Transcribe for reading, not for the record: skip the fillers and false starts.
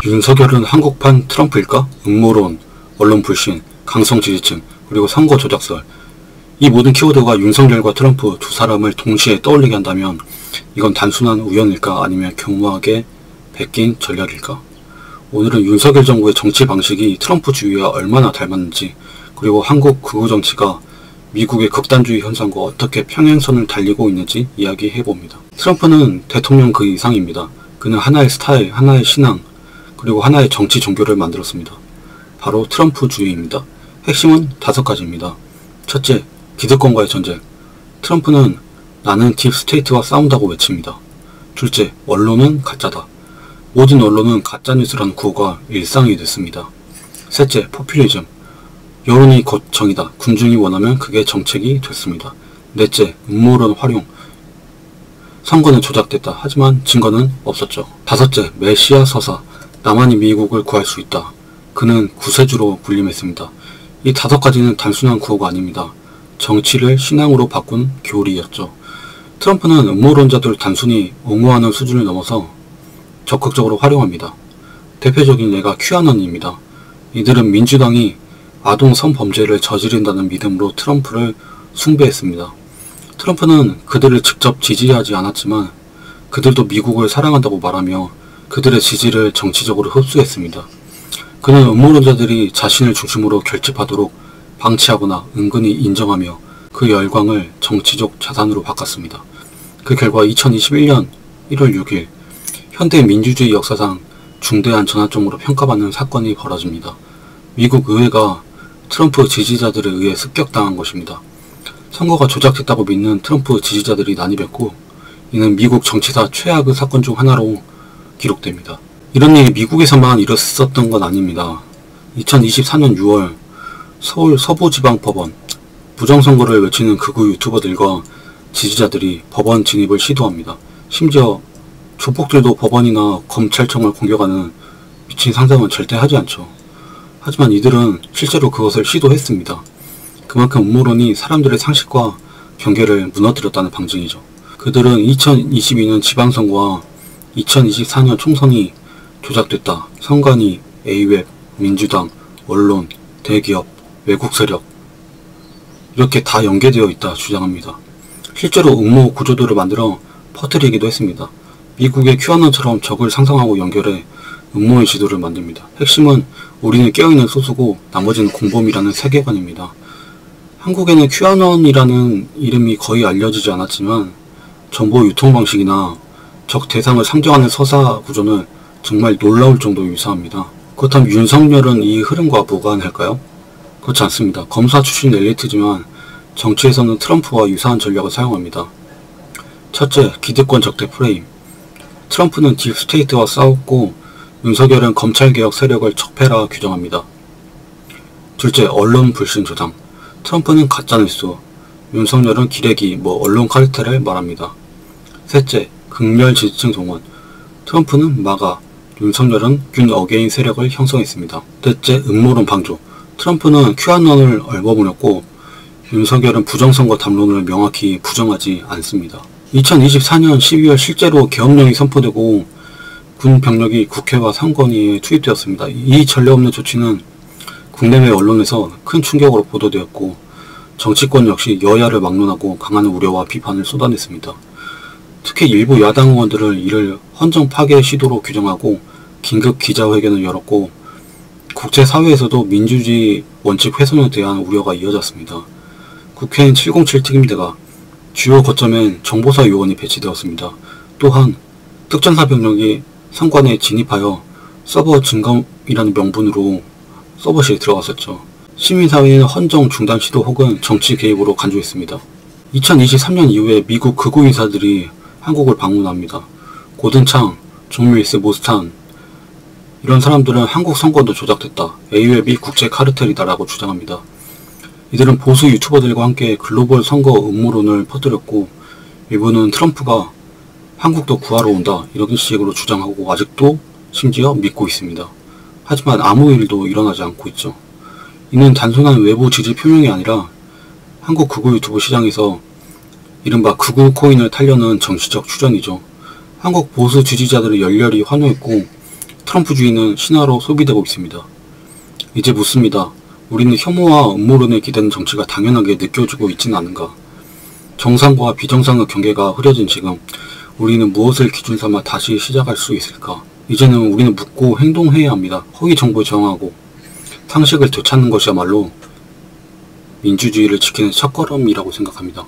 윤석열은 한국판 트럼프일까? 음모론, 언론 불신, 강성 지지층, 그리고 선거 조작설. 이 모든 키워드가 윤석열과 트럼프 두 사람을 동시에 떠올리게 한다면 이건 단순한 우연일까 아니면 교묘하게 베낀 전략일까? 오늘은 윤석열 정부의 정치 방식이 트럼프 주의와 얼마나 닮았는지, 그리고 한국 극우 정치가 미국의 극단주의 현상과 어떻게 평행선을 달리고 있는지 이야기해봅니다. 트럼프는 대통령 그 이상입니다. 그는 하나의 스타일, 하나의 신앙, 그리고 하나의 정치 종교를 만들었습니다. 바로 트럼프주의입니다. 핵심은 5가지입니다. 첫째, 기득권과의 전쟁. 트럼프는 나는 딥스테이트와 싸운다고 외칩니다. 둘째, 언론은 가짜다. 모든 언론은 가짜뉴스라는 구호가 일상이 됐습니다. 셋째, 포퓰리즘. 여론이 곧 정이다. 군중이 원하면 그게 정책이 됐습니다. 넷째, 음모론 활용. 선거는 조작됐다. 하지만 증거는 없었죠. 다섯째, 메시아 서사. 나만이 미국을 구할 수 있다. 그는 구세주로 군림했습니다. 이 5가지는 단순한 구호가 아닙니다. 정치를 신앙으로 바꾼 교리였죠. 트럼프는 음모론자들을 단순히 옹호하는 수준을 넘어서 적극적으로 활용합니다. 대표적인 예가 큐아논입니다. 이들은 민주당이 아동 성범죄를 저지른다는 믿음으로 트럼프를 숭배했습니다. 트럼프는 그들을 직접 지지하지 않았지만 그들도 미국을 사랑한다고 말하며 그들의 지지를 정치적으로 흡수했습니다. 그는 음모론자들이 자신을 중심으로 결집하도록 방치하거나 은근히 인정하며 그 열광을 정치적 자산으로 바꿨습니다. 그 결과 2021년 1월 6일 현대 민주주의 역사상 중대한 전환점으로 평가받는 사건이 벌어집니다. 미국 의회가 트럼프 지지자들에 의해 습격당한 것입니다. 선거가 조작됐다고 믿는 트럼프 지지자들이 난입했고 이는 미국 정치사 최악의 사건 중 하나로 기록됩니다. 이런 일이 미국에서만 일었었던 건 아닙니다. 2024년 6월 서울 서부지방법원 부정선거를 외치는 극우 유튜버들과 지지자들이 법원 진입을 시도합니다. 심지어 조폭들도 법원이나 검찰청을 공격하는 미친 상상은 절대 하지 않죠. 하지만 이들은 실제로 그것을 시도했습니다. 그만큼 음모론이 사람들의 상식과 경계를 무너뜨렸다는 방증이죠. 그들은 2022년 지방선거와 2024년 총선이 조작됐다. 선관위, A웹, 민주당, 언론, 대기업, 외국 세력 이렇게 다 연계되어 있다 주장합니다. 실제로 음모 구조들을 만들어 퍼뜨리기도 했습니다. 미국의 큐아논처럼 적을 상상하고 연결해 음모의 지도를 만듭니다. 핵심은 우리는 깨어있는 소수고 나머지는 공범이라는 세계관입니다. 한국에는 큐아논이라는 이름이 거의 알려지지 않았지만 정보 유통 방식이나 적 대상을 상정하는 서사 구조는 정말 놀라울 정도로 유사합니다. 그렇다면 윤석열은 이 흐름과 무관할까요? 그렇지 않습니다. 검사 출신 엘리트지만 정치에서는 트럼프와 유사한 전략을 사용합니다. 첫째, 기득권 적대 프레임. 트럼프는 딥스테이트와 싸웠고 윤석열은 검찰개혁 세력을 적폐라 규정합니다. 둘째, 언론 불신 조장. 트럼프는 가짜뉴스, 윤석열은 기레기, 언론 카르텔을 말합니다. 셋째, 극렬 지지층 동원. 트럼프는 마가, 윤석열은 균 어게인 세력을 형성했습니다. 넷째, 음모론 방조. 트럼프는 큐아논을 얼버무렸고 윤석열은 부정선거 담론을 명확히 부정하지 않습니다. 2024년 12월 실제로 계엄령이 선포되고 군 병력이 국회와 상권위에 투입되었습니다. 이 전례 없는 조치는 국내외 언론에서 큰 충격으로 보도되었고 정치권 역시 여야를 막론하고 강한 우려와 비판을 쏟아냈습니다. 특히 일부 야당 의원들은 이를 헌정 파괴 시도로 규정하고 긴급 기자회견을 열었고 국제사회에서도 민주주의 원칙 훼손에 대한 우려가 이어졌습니다. 국회엔 707 특임대가 주요 거점엔 정보사 요원이 배치되었습니다. 또한 특전사 병력이 상관에 진입하여 서버 점검이라는 명분으로 서버실에 들어갔었죠. 시민사회는 헌정 중단 시도 혹은 정치 개입으로 간주했습니다. 2023년 이후에 미국 극우 인사들이 한국을 방문합니다. 고든창, 존 밀스, 모스탄 이런 사람들은 한국 선거도 조작됐다. A웹이 국제 카르텔이다 라고 주장합니다. 이들은 보수 유튜버들과 함께 글로벌 선거 음모론을 퍼뜨렸고 일부는 트럼프가 한국도 구하러 온다 이런 식으로 주장하고 아직도 심지어 믿고 있습니다. 하지만 아무 일도 일어나지 않고 있죠. 이는 단순한 외부 지지 표명이 아니라 한국 극우 유튜브 시장에서 이른바 극우 코인을 타려는 정치적 추정이죠. 한국 보수 지지자들을 열렬히 환호했고 트럼프주의는 신화로 소비되고 있습니다. 이제 묻습니다. 우리는 혐오와 음모론에 기대는 정치가 당연하게 느껴지고 있지는 않은가? 정상과 비정상의 경계가 흐려진 지금 우리는 무엇을 기준 삼아 다시 시작할 수 있을까? 이제는 우리는 묻고 행동해야 합니다. 허위 정보에 저항하고 상식을 되찾는 것이야말로 민주주의를 지키는 첫걸음이라고 생각합니다.